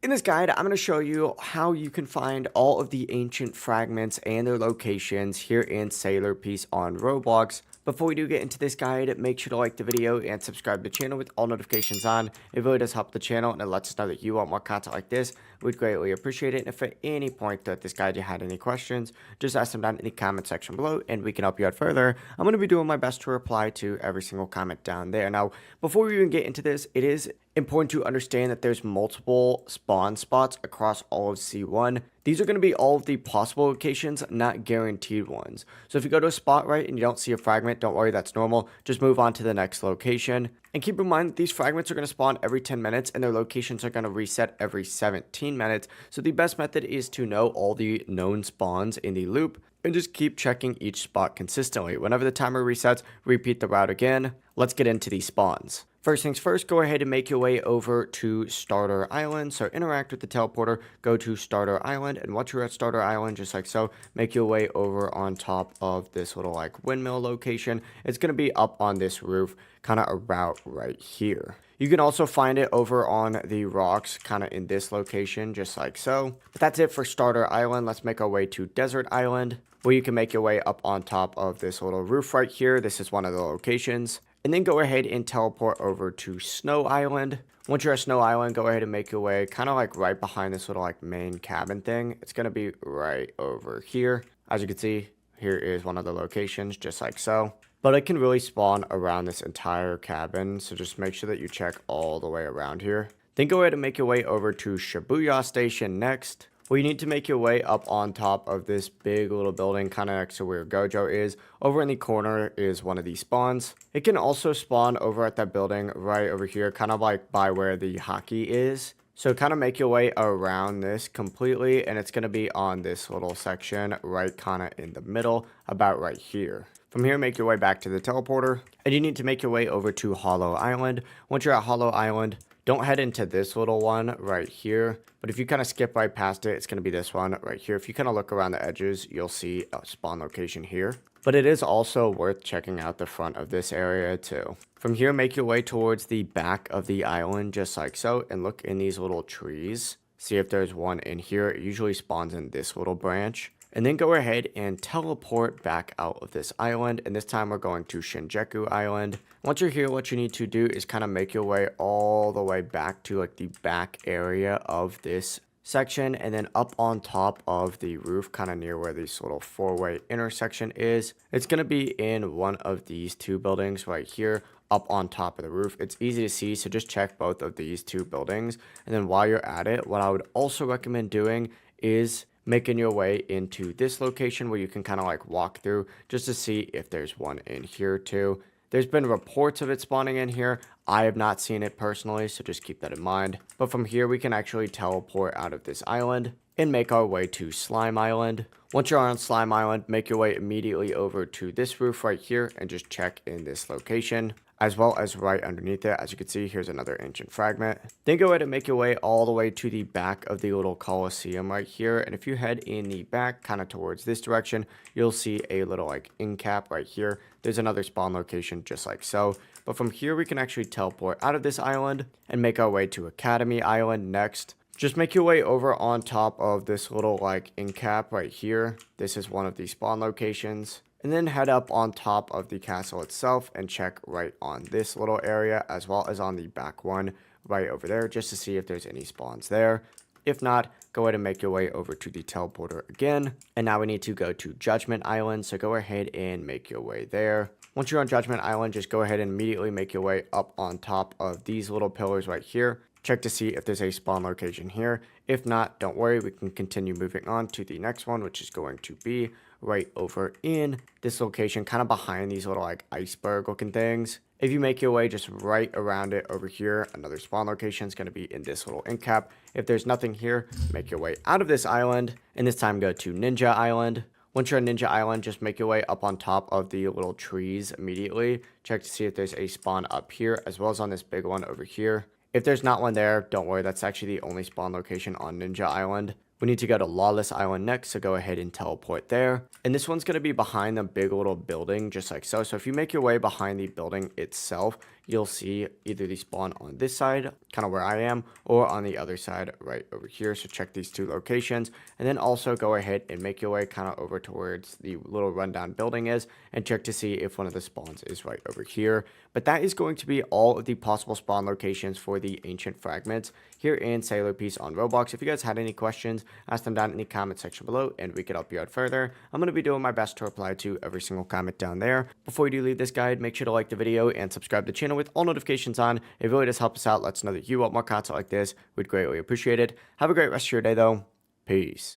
In this guide, I'm going to show you how you can find all of the ancient fragments and their locations here in Sailor Peace on Roblox. Before we do get into this guide, make sure to like the video and subscribe to the channel with all notifications on. It really does help the channel and it lets us know that you want more content like this. We'd greatly appreciate it. And if at any point throughout this guide you had any questions, just ask them down in the comment section below and we can help you out further. I'm going to be doing my best to reply to every single comment down there. Now, before we even get into this, it is important to understand that there's multiple spawn spots across all of C1. These are going to be all of the possible locations, not guaranteed ones. So if you go to a spot, right, and you don't see a fragment, don't worry, that's normal. Just move on to the next location. And keep in mind that these fragments are going to spawn every 10 minutes and their locations are going to reset every 17 minutes. So the best method is to know all the known spawns in the loop and just keep checking each spot consistently. Whenever the timer resets, repeat the route again. Let's get into these spawns. First things first, go ahead and make your way over to Starter Island. So interact with the teleporter, go to Starter Island, and once you're at Starter Island, just like so, make your way over on top of this little like windmill location. It's going to be up on this roof, kind of about right here. You can also find it over on the rocks, kind of in this location, just like so. But that's it for Starter Island. Let's make our way to Desert Island, where you can make your way up on top of this little roof right here. This is one of the locations. And then go ahead and teleport over to Snow Island. Once you're at Snow Island, go ahead and make your way kind of like right behind this little like main cabin thing. It's going to be right over here. As you can see, here is one of the locations, just like so. But it can really spawn around this entire cabin, so just make sure that you check all the way around here. Then go ahead and make your way over to Shibuya Station next. Well, you need to make your way up on top of this big little building kind of next to where Gojo is. Over in the corner is one of these spawns. It can also spawn over at that building right over here, kind of like by where the hockey is. So kind of make your way around this completely, and it's going to be on this little section right kind of in the middle, about right here. From here, make your way back to the teleporter, and you need to make your way over to Hollow Island. Once you're at Hollow Island, don't head into this little one right here, but if you kind of skip right past it, it's going to be this one right here. If you kind of look around the edges, you'll see a spawn location here. But it is also worth checking out the front of this area too. From here, make your way towards the back of the island, just like so, and look in these little trees. See if there's one in here. It usually spawns in this little branch. And then go ahead and teleport back out of this island. And this time we're going to Shinjuku Island. Once you're here, what you need to do is kind of make your way all the way back to like the back area of this section. And then up on top of the roof, kind of near where this little four-way intersection is. It's going to be in one of these two buildings right here, up on top of the roof. It's easy to see, so just check both of these two buildings. And then while you're at it, what I would also recommend doing is making your way into this location where you can kind of like walk through just to see if there's one in here too. There's been reports of it spawning in here. I have not seen it personally, so just keep that in mind. But from here, we can actually teleport out of this island and make our way to Slime Island. Once you're on Slime Island, make your way immediately over to this roof right here and just check in this location, as well as right underneath it. As you can see, here's another ancient fragment. Then go ahead and make your way all the way to the back of the little Coliseum right here. And if you head in the back, kind of towards this direction, you'll see a little like end cap right here. There's another spawn location just like so. But from here, we can actually teleport out of this island and make our way to Academy Island next. Just make your way over on top of this little like end cap right here. This is one of the spawn locations. And then head up on top of the castle itself and check right on this little area, as well as on the back one right over there, just to see if there's any spawns there. If not, go ahead and make your way over to the teleporter again. And now we need to go to Judgment Island, so go ahead and make your way there. Once you're on Judgment Island, just go ahead and immediately make your way up on top of these little pillars right here. Check to see if there's a spawn location here. If not, don't worry, we can continue moving on to the next one, which is going to be right over in this location, kind of behind these little like iceberg looking things. If you make your way just right around it over here, another spawn location is going to be in this little end cap. If there's nothing here, make your way out of this island, and this time go to Ninja Island. Once you're on Ninja Island, just make your way up on top of the little trees immediately. Check to see if there's a spawn up here, as well as on this big one over here. If there's not one there, don't worry, that's actually the only spawn location on Ninja Island. We need to go to Lawless Island next, so go ahead and teleport there. And this one's going to be behind the big little building, just like so. So if you make your way behind the building itself, you'll see either the spawn on this side, kind of where I am, or on the other side right over here. So check these two locations, and then also go ahead and make your way kind of over towards the little rundown building is, and check to see if one of the spawns is right over here. But that is going to be all of the possible spawn locations for the ancient fragments here in Sailor Peace on Roblox. If you guys had any questions, ask them down in the comment section below and we could help you out further. I'm going to be doing my best to reply to every single comment down there. Before you do leave this guide, make sure to like the video and subscribe to the channel with all notifications on. It really does help us out. Let us know that you want more content like this. We'd greatly appreciate it. Have a great rest of your day though. Peace.